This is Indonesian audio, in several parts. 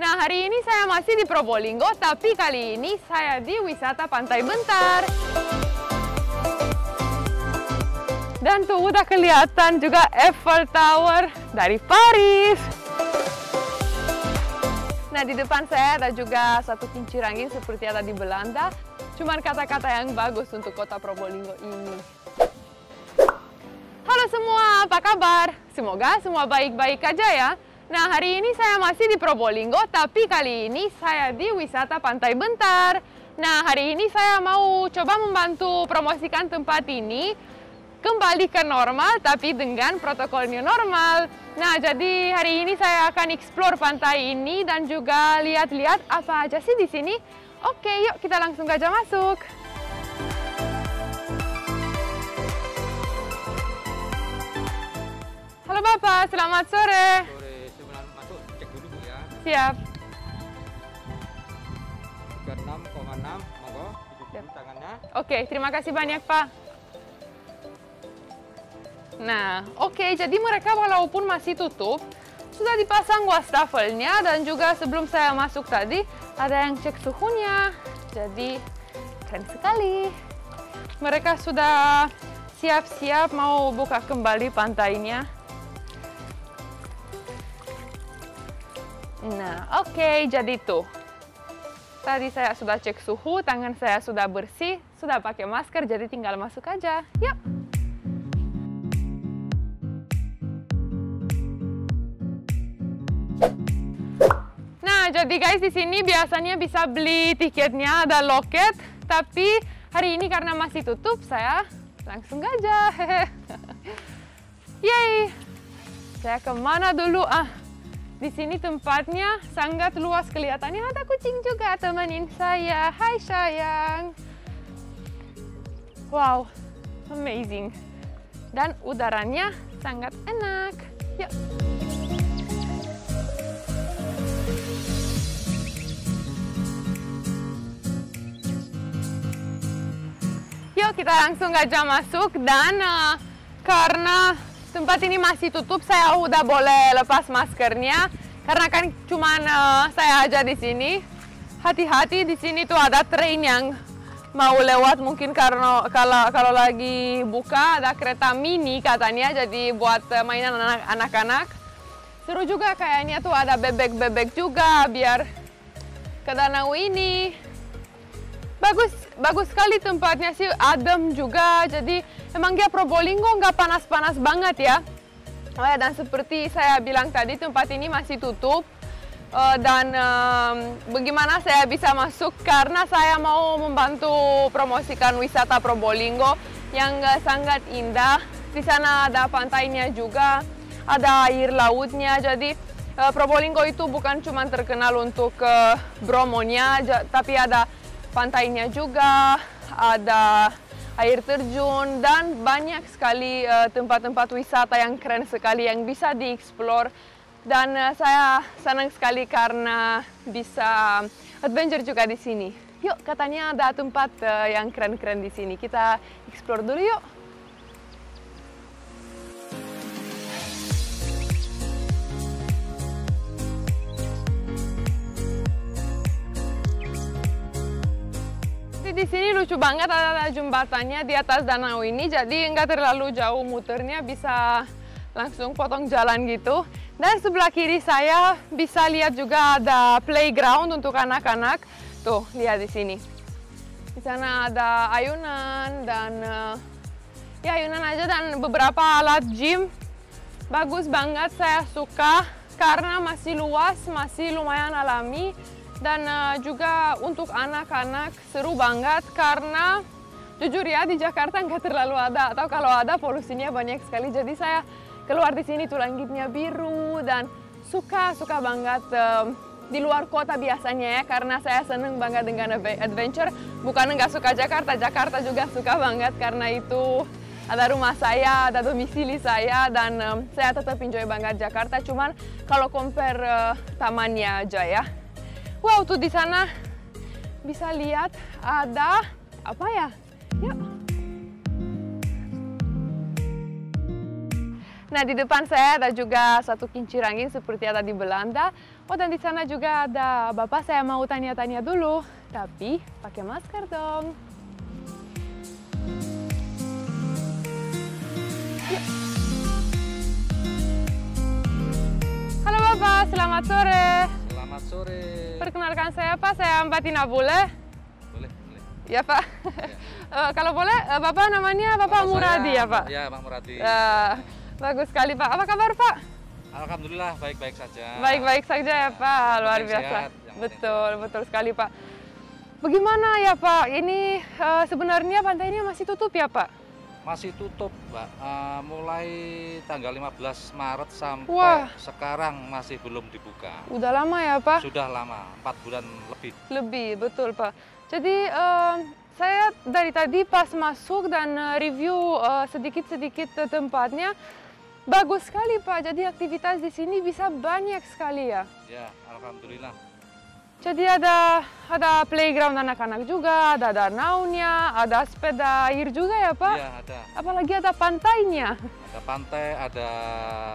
Nah, hari ini saya masih di Probolinggo, tapi kali ini saya di wisata Pantai Bentar. Dan tuh udah kelihatan juga Eiffel Tower dari Paris. Nah, di depan saya ada juga satu kincir angin seperti ada di Belanda. Cuman kata-kata yang bagus untuk kota Probolinggo ini. Halo semua, apa kabar? Semoga semua baik-baik aja ya. Nah, hari ini saya masih di Probolinggo, tapi kali ini saya di wisata Pantai Bentar. Nah, hari ini saya mau coba membantu promosikan tempat ini kembali ke normal, tapi dengan protokol new normal. Nah, jadi hari ini saya akan explore pantai ini dan juga lihat-lihat apa aja sih di sini. Oke, yuk kita langsung aja masuk. Halo Bapak, selamat sore. Sebelum masuk, cek dulu Bu ya. Siap. 36,6, monggo, duduk tangannya. Oke, terima kasih banyak Pak. Nah, oke, jadi mereka walaupun masih tutup, sudah dipasang wastafelnya dan juga sebelum saya masuk tadi, ada yang cek suhunya. Jadi, keren sekali. Mereka sudah siap-siap mau buka kembali pantainya. Nah, oke, jadi tuh. Tadi saya sudah cek suhu, tangan saya sudah bersih, sudah pakai masker, jadi tinggal masuk aja. Yuk! Nah, jadi guys, di sini biasanya bisa beli tiketnya, ada loket, tapi hari ini karena masih tutup, saya langsung aja. Yeay! Saya kemana dulu? Di sini tempatnya sangat luas, kelihatannya ada kucing juga temenin saya. Hai sayang. Wow, amazing. Dan udaranya sangat enak. Yuk. Yuk kita langsung aja masuk dan karena tempat ini masih tutup, saya udah boleh lepas maskernya karena kan cuman saya aja di sini. Hati-hati, di sini tuh ada train yang mau lewat, mungkin karena kalau lagi buka ada kereta mini katanya, jadi buat mainan anak-anak. Seru juga kayaknya tuh, ada bebek-bebek juga biar ke danau ini. Bagus sekali tempatnya sih, adem juga. Jadi emang dia Probolinggo nggak panas-panas banget ya. Oh ya, dan seperti saya bilang tadi, tempat ini masih tutup. Dan bagaimana saya bisa masuk? Karena saya mau membantu promosikan wisata Probolinggo yang sangat indah. Di sana ada pantainya juga, ada air lautnya. Jadi Probolinggo itu bukan cuma terkenal untuk Bromonya, tapi ada pantainya juga, ada air terjun, dan banyak sekali tempat-tempat wisata yang keren sekali yang bisa dieksplor. Dan saya senang sekali karena bisa adventure juga di sini. Yuk, katanya ada tempat yang keren-keren di sini. Kita explore dulu yuk. Di sini lucu banget, ada jembatannya di atas danau ini, jadi nggak terlalu jauh muternya, bisa langsung potong jalan gitu. Dan sebelah kiri saya bisa lihat juga ada playground untuk anak-anak. Tuh, lihat di sini. Di sana ada ayunan dan ya ayunan aja dan beberapa alat gym. Bagus banget, saya suka karena masih luas, masih lumayan alami. Dan juga untuk anak-anak seru banget karena jujur ya di Jakarta nggak terlalu ada, atau kalau ada polusinya banyak sekali. Jadi saya keluar di sini tuh langitnya biru dan suka banget di luar kota biasanya ya, karena saya seneng banget dengan adventure. Bukan nggak suka Jakarta, Jakarta juga suka banget karena itu ada rumah saya, ada domisili saya, dan saya tetap enjoy banget Jakarta. Cuman kalau compare tamannya aja ya. Wow, tuh di sana bisa lihat ada apa ya? Yuk. Nah, di depan saya ada juga satu kincir angin seperti ada di Belanda. Oh, dan di sana juga ada Bapak, saya mau tanya-tanya dulu, tapi pakai masker dong. Yuk. Halo Bapak, selamat sore. Selamat sore. Perkenalkan saya Pak, saya Mbak Tina Boleh. Boleh. Ya Pak. Ya. Kalau boleh, Bapak namanya Bapak Muradi ya Pak? Ya, Pak Muradi. Bagus sekali Pak. Apa kabar Pak? Alhamdulillah baik-baik saja. Baik-baik saja ya Pak, luar biasa. Betul sekali Pak. Bagaimana ya Pak? Ini sebenarnya pantai ini masih tutup ya Pak? Masih tutup, Mbak. Mulai tanggal 15 Maret sampai sekarang masih belum dibuka. Udah lama ya Pak? Sudah lama, 4 bulan lebih. Lebih, betul Pak. Jadi saya dari tadi pas masuk dan review sedikit-sedikit tempatnya, bagus sekali Pak. Jadi aktivitas di sini bisa banyak sekali ya. Ya, alhamdulillah. Jadi ada playground anak-anak juga, ada danaunya, ada sepeda air juga ya Pak? Iya, ada. Apalagi ada pantainya. Ada pantai, ada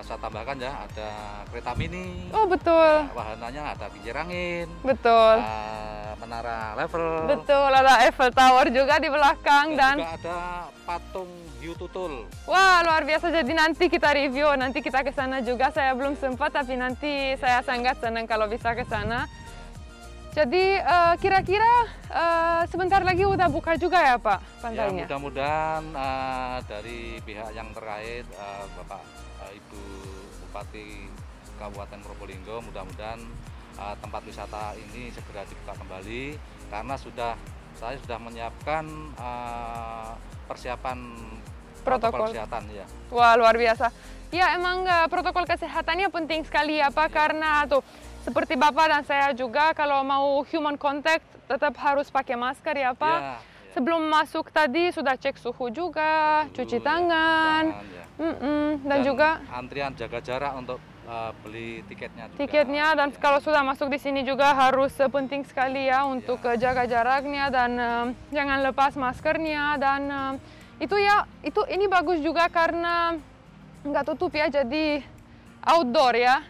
saya tambahkan ya, ada kereta mini. Oh betul. Ya, wahananya ada kincir angin. Betul. Menara level. Betul, ada Eiffel Tower juga di belakang dan juga ada patung hiu tutul. Wah, luar biasa. Jadi nanti kita review, nanti kita ke sana juga. Saya belum sempat, tapi nanti saya sangat senang kalau bisa ke sana. Jadi kira-kira sebentar lagi udah buka juga ya Pak pantainya? Ya, mudah-mudahan dari pihak yang terkait, Bapak Ibu Bupati Kabupaten Probolinggo, mudah-mudahan tempat wisata ini segera dibuka kembali karena saya sudah menyiapkan persiapan protokol kesehatan ya. Wah, luar biasa. Ya, emang protokol kesehatannya penting sekali ya Pak, karena tuh seperti Bapak dan saya juga kalau mau human contact tetap harus pakai masker ya Pak. Ya. Sebelum masuk tadi sudah cek suhu juga, cuci tangan. Dan juga antrian jaga jarak untuk beli tiketnya juga. Tiketnya dan kalau sudah masuk di sini juga harus penting sekali ya untuk jaga jaraknya dan jangan lepas maskernya dan ini bagus juga karena nggak tutup ya, jadi outdoor ya.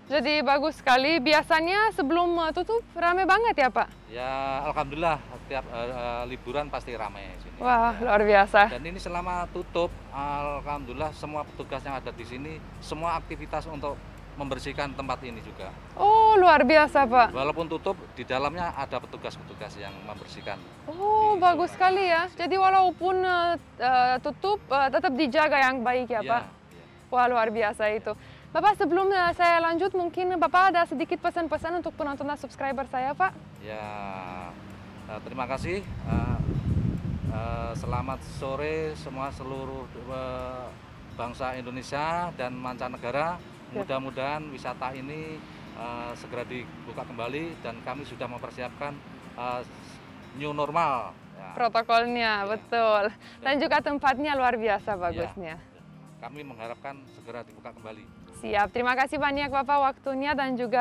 Jadi bagus sekali. Biasanya sebelum tutup rame banget ya Pak? Ya alhamdulillah, setiap liburan pasti rame sini. Wah, luar biasa. Dan ini selama tutup, alhamdulillah semua petugas yang ada di sini, semua aktivitas untuk membersihkan tempat ini juga. Oh, luar biasa Pak. Walaupun tutup, di dalamnya ada petugas-petugas yang membersihkan. Oh, bagus sekali ya. Jadi walaupun tutup, tetap dijaga yang baik ya Pak? Wah, luar biasa itu. Bapak, sebelum saya lanjut, mungkin Bapak ada sedikit pesan-pesan untuk penonton dan subscriber saya, Pak? Ya, terima kasih. Selamat sore semua seluruh bangsa Indonesia dan mancanegara. Mudah-mudahan wisata ini segera dibuka kembali dan kami sudah mempersiapkan new normal. Ya. Protokolnya, betul. Dan juga tempatnya luar biasa bagusnya. Kami mengharapkan segera dibuka kembali. Siap, terima kasih banyak Bapak waktunya dan juga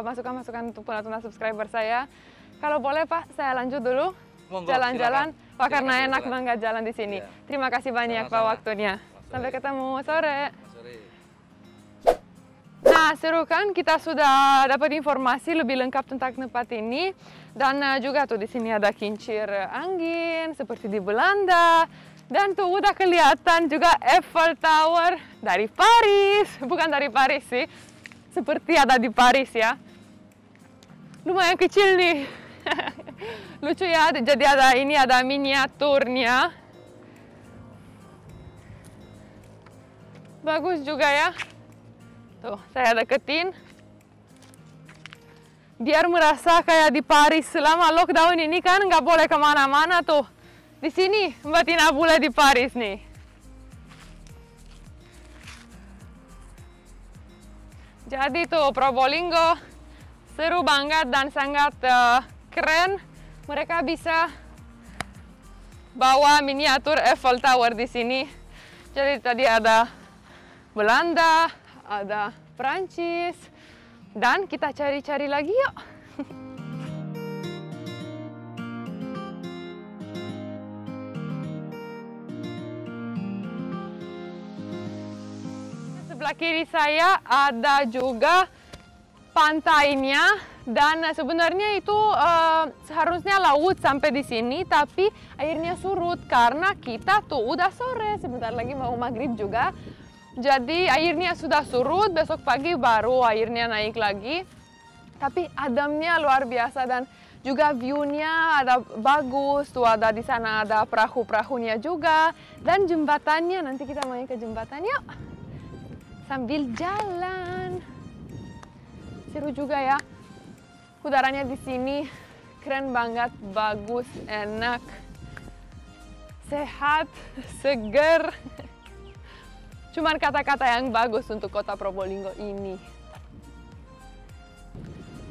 masukan-masukan untuk penonton subscriber saya. Kalau boleh Pak, saya lanjut dulu jalan-jalan. Wah, karena enak banget jalan di sini. Terima kasih banyak Pak waktunya. Sampai ketemu sore. Nah, seru kan? Kita sudah dapat informasi lebih lengkap tentang tempat ini dan juga tuh di sini ada kincir angin seperti di Belanda. Dan tuh udah kelihatan juga Eiffel Tower dari Paris. Bukan dari Paris sih, seperti ada di Paris ya. Lumayan kecil nih. Lucu ya, jadi ada miniaturnya. Bagus juga ya. Tuh, saya deketin. Biar merasa kayak di Paris. Selama lockdown ini kan nggak boleh kemana-mana tuh. Di sini Mbak Tina Boleh di Paris nih. Jadi tuh Probolinggo seru banget dan sangat keren. Mereka bisa bawa miniatur Eiffel Tower di sini. Jadi tadi ada Belanda, ada Prancis, dan kita cari-cari lagi yuk. Sebelah kiri saya ada juga pantainya, dan sebenarnya itu seharusnya laut sampai di sini, tapi airnya surut karena kita tuh udah sore, sebentar lagi mau maghrib juga. Jadi airnya sudah surut, besok pagi baru airnya naik lagi. Tapi ademnya luar biasa dan juga view-nya ada bagus, tuh ada di sana ada perahu-perahunya juga dan jembatannya. Nanti kita main ke jembatan yuk. Sambil jalan. Seru juga ya. Udaranya di sini keren banget, bagus, enak, sehat, seger. Cuman kata-kata yang bagus untuk kota Probolinggo ini.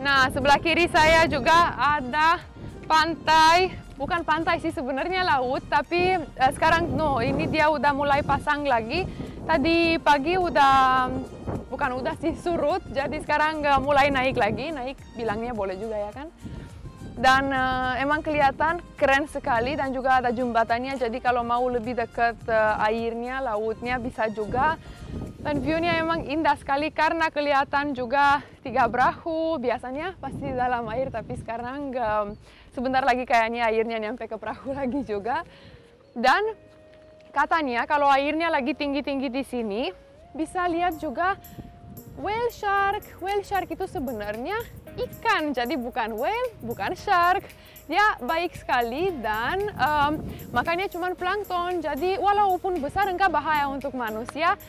Nah, sebelah kiri saya juga ada pantai. Bukan pantai sih sebenarnya, laut, tapi sekarang ini dia udah mulai pasang lagi. Tadi pagi bukan udah sih, surut, jadi sekarang mulai naik lagi, naik bilangnya boleh juga ya kan. Dan emang kelihatan keren sekali dan juga ada jembatannya, jadi kalau mau lebih dekat airnya, lautnya bisa juga. Dan view-nya emang indah sekali karena kelihatan juga 3 perahu, biasanya pasti dalam air, tapi sekarang sebentar lagi kayaknya airnya nyampe ke perahu lagi juga. Dan katanya kalau airnya lagi tinggi-tinggi di sini, bisa lihat juga whale shark. Whale shark itu sebenarnya ikan, jadi bukan whale, bukan shark. Dia baik sekali dan makannya cuma plankton, jadi walaupun besar enggak bahaya untuk manusia.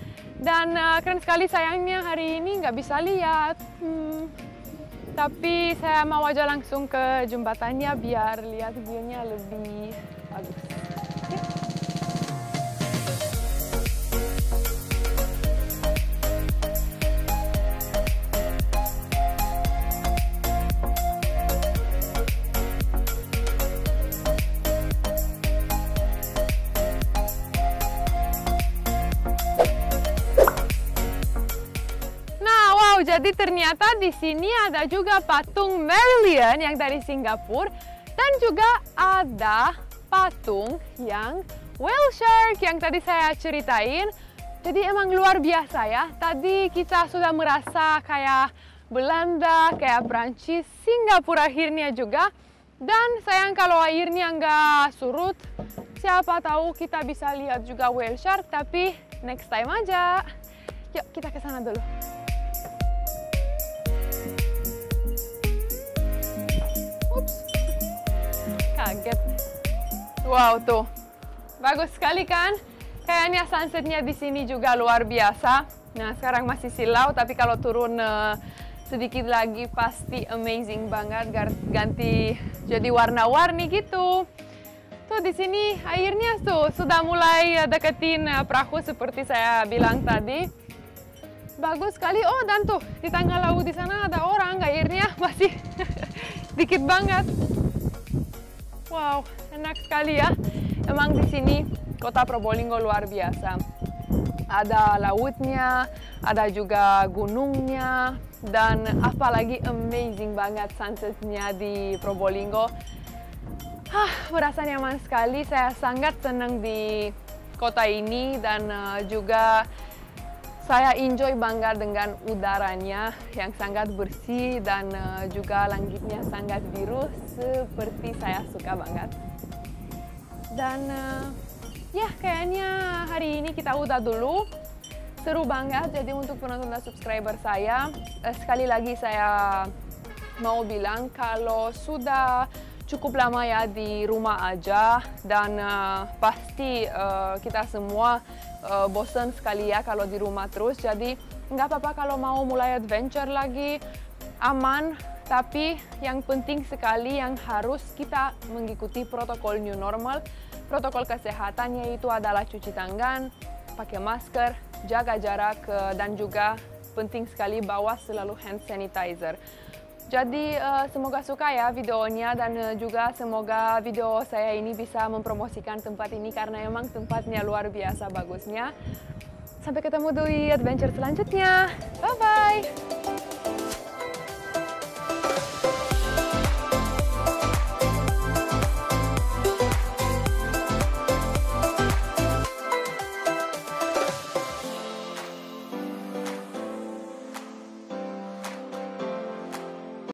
Dan keren sekali, sayangnya hari ini nggak bisa lihat. Tapi saya mau aja langsung ke jembatannya biar lihat view-nya lebih bagus. Jadi ternyata di sini ada juga patung Marillion yang dari Singapura dan juga ada patung yang whale shark yang tadi saya ceritain. Jadi emang luar biasa ya. Tadi kita sudah merasa kayak Belanda, kayak Prancis, Singapura akhirnya juga. Dan sayang kalau airnya nggak surut, siapa tahu kita bisa lihat juga whale shark, tapi next time aja. Yuk kita ke sana dulu. Ups, kaget. Wow, tuh bagus sekali kan? Kayaknya sunsetnya di sini juga luar biasa. Nah, sekarang masih silau, tapi kalau turun sedikit lagi pasti amazing banget. Ganti jadi warna-warni gitu. Tuh di sini airnya tuh sudah mulai deketin perahu seperti saya bilang tadi. Bagus sekali. Oh, dan tuh di tengah laut di sana ada orang, airnya masih dikit banget. Wow, enak sekali ya. Emang di sini kota Probolinggo luar biasa. Ada lautnya, ada juga gunungnya, dan apalagi amazing banget sunsetnya di Probolinggo. Merasa nyaman sekali. Saya sangat senang di kota ini dan juga saya enjoy banget dengan udaranya yang sangat bersih dan juga langitnya sangat biru seperti saya suka banget. Dan ya kayaknya hari ini kita udah dulu. Seru banget, jadi untuk penonton dan subscriber saya, sekali lagi saya mau bilang kalau sudah cukup lama ya di rumah aja dan pasti kita semua bosan sekali ya kalau di rumah terus. Jadi nggak apa-apa kalau mau mulai adventure lagi, aman. Tapi yang penting sekali yang harus kita mengikuti protokol new normal. Protokol kesehatannya itu adalah cuci tangan, pakai masker, jaga jarak, dan juga penting sekali bawa selalu hand sanitizer. Jadi semoga suka ya videonya dan juga semoga video saya ini bisa mempromosikan tempat ini karena emang tempatnya luar biasa bagusnya. Sampai ketemu di adventure selanjutnya. Bye-bye!